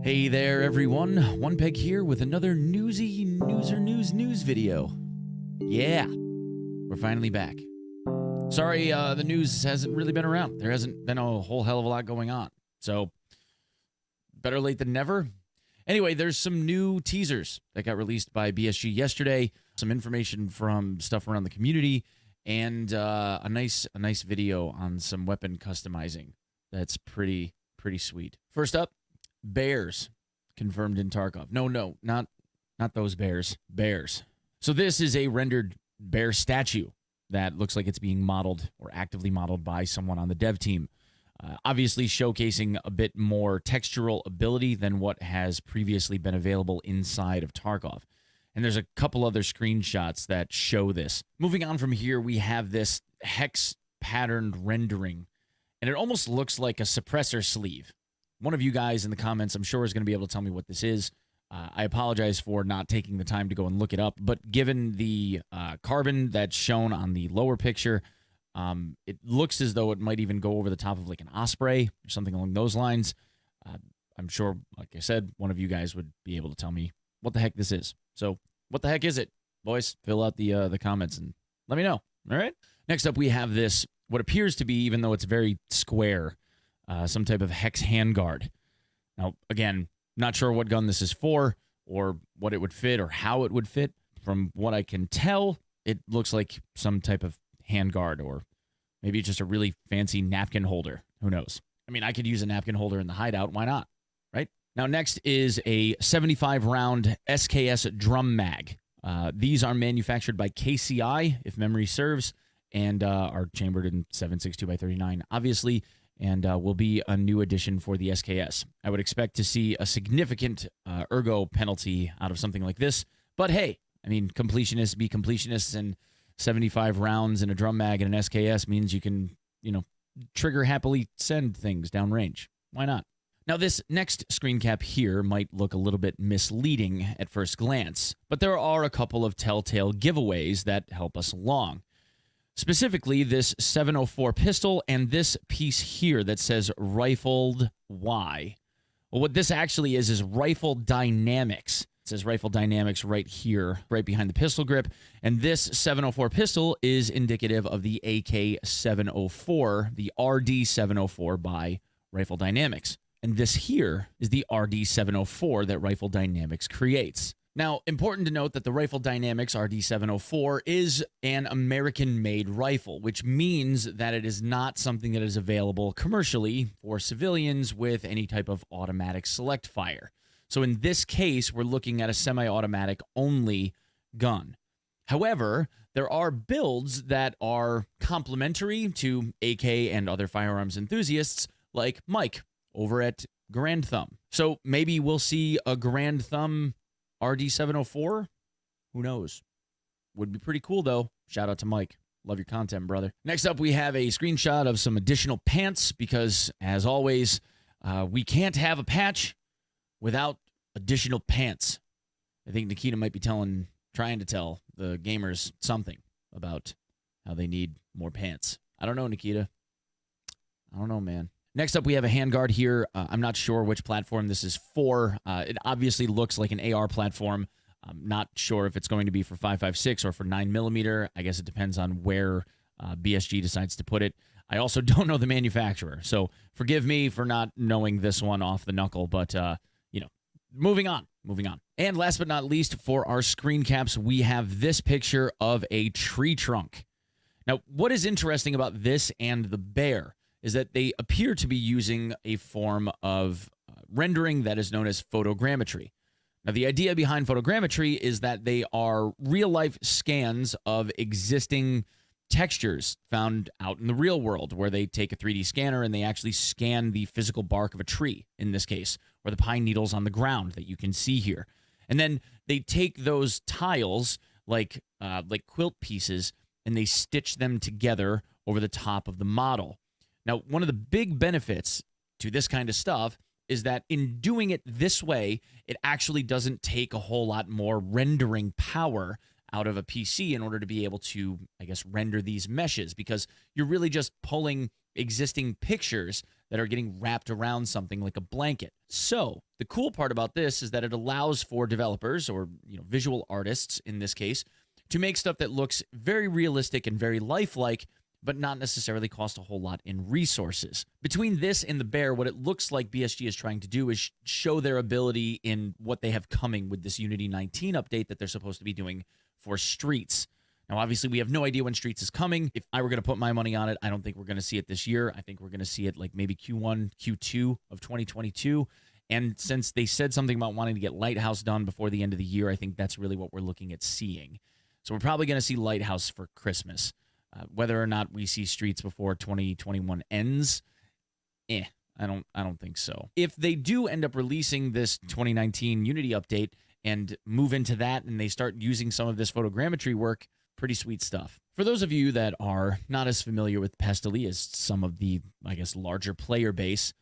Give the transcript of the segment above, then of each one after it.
Hey there, everyone. Onepeg here with another news video. Yeah, we're finally back. Sorry, the news hasn't really been around. There hasn't been a whole hell of a lot going on. So, better late than never. Anyway, there's some new teasers that got released by BSG yesterday. Some information from stuff around the community, and a nice video on some weapon customizing. That's pretty sweet. First up, bears confirmed in Tarkov. No, not those bears. Bears. So this is a rendered bear statue that looks like it's being modeled or actively modeled by someone on the dev team. Obviously showcasing a bit more textural ability than what has previously been available inside of Tarkov. And there's a couple other screenshots that show this. Moving on from here, we have this hex patterned rendering, and it almost looks like a suppressor sleeve. One of you guys in the comments, I'm sure, is going to be able to tell me what this is. I apologize for not taking the time to go and look it up, but given the carbon that's shown on the lower picture, it looks as though it might even go over the top of like an osprey or something along those lines. I'm sure, like I said, one of you guys would be able to tell me what the heck this is. So what the heck is it? Boys, fill out the comments and let me know. All right? Next up, we have this, what appears to be, even though it's very square, some type of hex handguard. Now, again, not sure what gun this is for or what it would fit or how it would fit. From what I can tell, it looks like some type of handguard or maybe just a really fancy napkin holder. Who knows? I mean, I could use a napkin holder in the hideout. Why not? Right? Now, next is a 75-round SKS Drum Mag. These are manufactured by KCI, if memory serves, and are chambered in 7.62x39, obviously, and will be a new addition for the SKS. I would expect to see a significant ergo penalty out of something like this, but hey, I mean, completionists be completionists, and 75 rounds in a drum mag and an SKS means you can, trigger happily send things downrange. Why not? Now, this next screen cap here might look a little bit misleading at first glance, but there are a couple of telltale giveaways that help us along. Specifically, this 704 pistol and this piece here that says Rifled Y. Well, what this actually is Rifle Dynamics. It says Rifle Dynamics right here, right behind the pistol grip. And this 704 pistol is indicative of the AK-704, the RD-704 by Rifle Dynamics. And this here is the RD-704 that Rifle Dynamics creates. Now, important to note that the Rifle Dynamics RD-704 is an American-made rifle, which means that it is not something that is available commercially for civilians with any type of automatic select fire. So in this case, we're looking at a semi-automatic only gun. However, there are builds that are complementary to AK and other firearms enthusiasts, like Mike over at Grand Thumb. So maybe we'll see a Grand Thumb RD-704? Who knows? Would be pretty cool, though. Shout out to Mike. Love your content, brother. Next up, we have a screenshot of some additional pants because, as always, we can't have a patch without additional pants. I think Nikita might be trying to tell the gamers something about how they need more pants. I don't know, Nikita. I don't know, man. Next up, we have a handguard here. I'm not sure which platform this is for. It obviously looks like an AR platform. I'm not sure if it's going to be for 5.56 or for 9mm. I guess it depends on where BSG decides to put it. I also don't know the manufacturer, so forgive me for not knowing this one off the knuckle, but, moving on. And last but not least, for our screen caps, we have this picture of a tree trunk. Now, what is interesting about this and the bear is that they appear to be using a form of rendering that is known as photogrammetry. Now, the idea behind photogrammetry is that they are real-life scans of existing textures found out in the real world, where they take a 3D scanner and they actually scan the physical bark of a tree, in this case, or the pine needles on the ground that you can see here. And then they take those tiles, like quilt pieces, and they stitch them together over the top of the model. Now, one of the big benefits to this kind of stuff is that in doing it this way, it actually doesn't take a whole lot more rendering power out of a PC in order to be able to, I guess, render these meshes, because you're really just pulling existing pictures that are getting wrapped around something like a blanket. So the cool part about this is that it allows for developers, or visual artists in this case, to make stuff that looks very realistic and very lifelike, but not necessarily cost a whole lot in resources. Between this and the bear, what it looks like BSG is trying to do is show their ability in what they have coming with this Unity 19 update that they're supposed to be doing for Streets. Now, obviously, we have no idea when Streets is coming. If I were going to put my money on it, I don't think we're going to see it this year. I think we're going to see it like maybe Q1, Q2 of 2022. And since they said something about wanting to get Lighthouse done before the end of the year, I think that's really what we're looking at seeing. So we're probably going to see Lighthouse for Christmas. Whether or not we see Streets before 2021 ends, I don't think so. If they do end up releasing this 2019 Unity update and move into that, and they start using some of this photogrammetry work, pretty sweet stuff. For those of you that are not as familiar with Pestily as some of the, I guess, larger player base,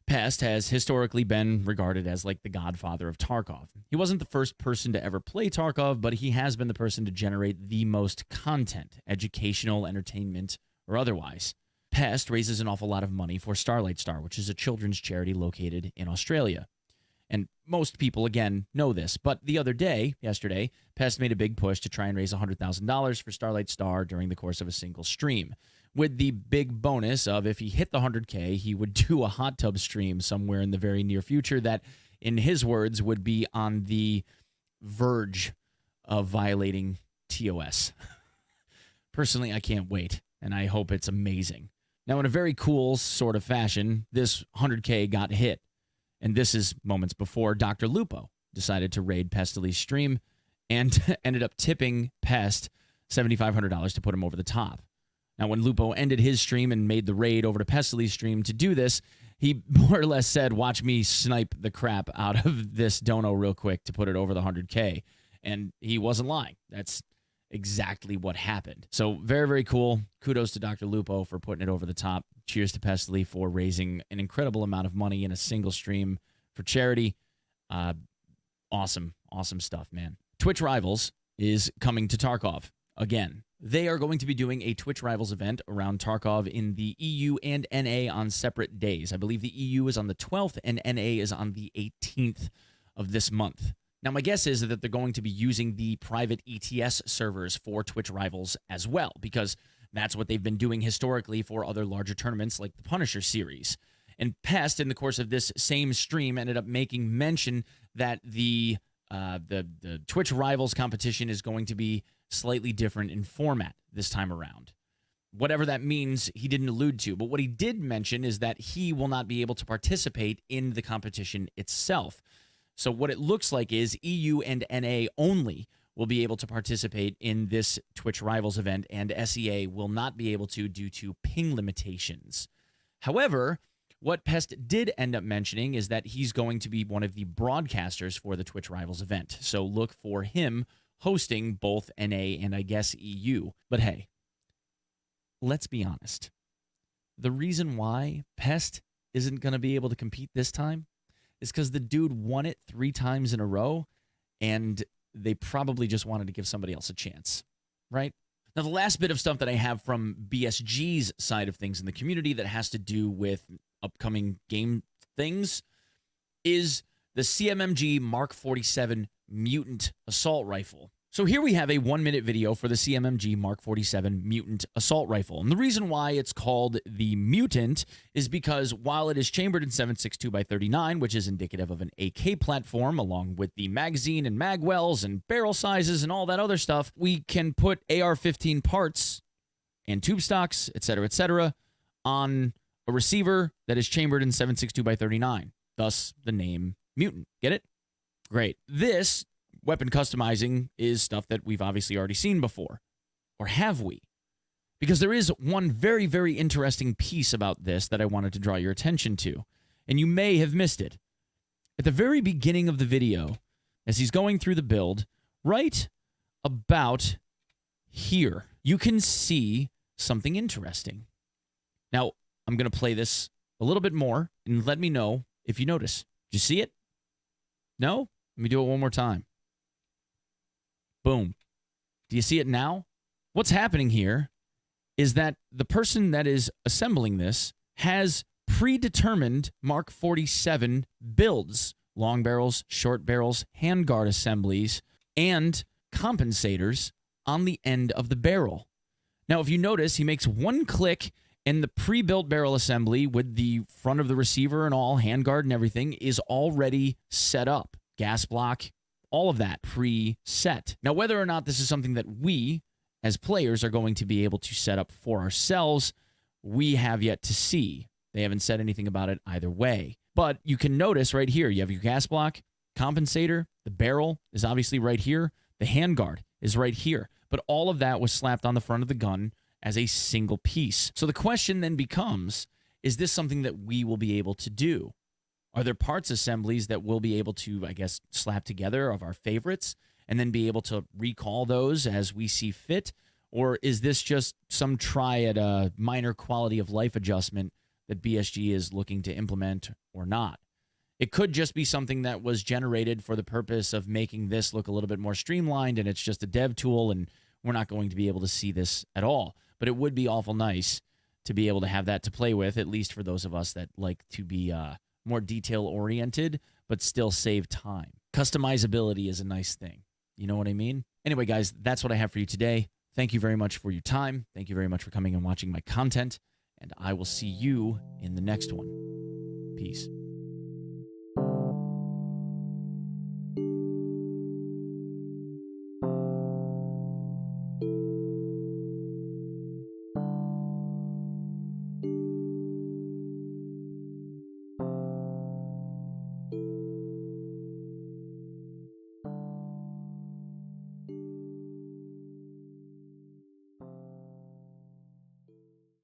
Pest has historically been regarded as like the godfather of Tarkov. He wasn't the first person to ever play Tarkov, but he has been the person to generate the most content, educational, entertainment, or otherwise. Pest raises an awful lot of money for Starlight Star, which is a children's charity located in Australia. And most people, again, know this, but the other day, yesterday, Pest made a big push to try and raise $100,000 for Starlight Star during the course of a single stream, with the big bonus of if he hit the 100K, he would do a hot tub stream somewhere in the very near future that, in his words, would be on the verge of violating TOS. Personally, I can't wait, and I hope it's amazing. Now, in a very cool sort of fashion, this 100K got hit. And this is moments before Dr. Lupo decided to raid Pestyly's stream and ended up tipping Pest $7,500 to put him over the top. Now, when Lupo ended his stream and made the raid over to Pestyly's stream to do this, he more or less said, watch me snipe the crap out of this dono real quick to put it over the 100K. And he wasn't lying. That's exactly what happened. So very, very cool. Kudos to Dr. Lupo for putting it over the top. Cheers to Pestily for raising an incredible amount of money in a single stream for charity. Awesome stuff, man. Twitch Rivals is coming to Tarkov again. They are going to be doing a Twitch Rivals event around Tarkov in the EU and NA on separate days. I believe the EU is on the 12th and NA is on the 18th of this month. Now, my guess is that they're going to be using the private ETS servers for Twitch Rivals as well, because that's what they've been doing historically for other larger tournaments like the Punisher series. And Pest, in the course of this same stream, ended up making mention that the Twitch Rivals competition is going to be slightly different in format this time around. Whatever that means, he didn't allude to. But what he did mention is that he will not be able to participate in the competition itself. So what it looks like is EU and NA only will be able to participate in this Twitch Rivals event, and SEA will not be able to due to ping limitations. However, what Pest did end up mentioning is that he's going to be one of the broadcasters for the Twitch Rivals event. So look for him hosting both NA and I guess EU. But hey, let's be honest. The reason why Pest isn't going to be able to compete this time is because the dude won it 3 times in a row, and they probably just wanted to give somebody else a chance, right? Now, the last bit of stuff that I have from BSG's side of things in the community that has to do with upcoming game things is the Cmmg Mark 47 Mutant Assault Rifle. So here we have a 1-minute video for the Cmmg Mark 47 Mutant Assault Rifle. And the reason why it's called the Mutant is because while it is chambered in 7.62x39, which is indicative of an AK platform, along with the magazine and mag wells and barrel sizes and all that other stuff, we can put AR-15 parts and tube stocks, etc., on a receiver that is chambered in 7.62x39. Thus, the name Mutant. Get it? Great. This weapon customizing is stuff that we've obviously already seen before. Or have we? Because there is one very, very interesting piece about this that I wanted to draw your attention to, and you may have missed it. At the very beginning of the video, as he's going through the build, right about here, you can see something interesting. Now, I'm going to play this a little bit more, and let me know if you notice. Did you see it? No? Let me do it one more time. Boom. Do you see it now? What's happening here is that the person that is assembling this has predetermined Mark 47 builds, long barrels, short barrels, handguard assemblies, and compensators on the end of the barrel. Now, if you notice, he makes one click and the pre-built barrel assembly with the front of the receiver and all, handguard and everything, is already set up. Gas block, all of that pre-set. Now, whether or not this is something that we, as players, are going to be able to set up for ourselves, we have yet to see. They haven't said anything about it either way. But you can notice right here, you have your gas block, compensator, the barrel is obviously right here, the handguard is right here. But all of that was slapped on the front of the gun as a single piece. So the question then becomes, is this something that we will be able to do? Are there parts assemblies that we'll be able to, I guess, slap together of our favorites and then be able to recall those as we see fit? Or is this just some try at a minor quality of life adjustment that BSG is looking to implement or not? It could just be something that was generated for the purpose of making this look a little bit more streamlined, and it's just a dev tool, and we're not going to be able to see this at all. But it would be awful nice to be able to have that to play with, at least for those of us that like to be more detail-oriented, but still save time. Customizability is a nice thing. You know what I mean? Anyway, guys, that's what I have for you today. Thank you very much for your time. Thank you very much for coming and watching my content, and I will see you in the next one. Peace.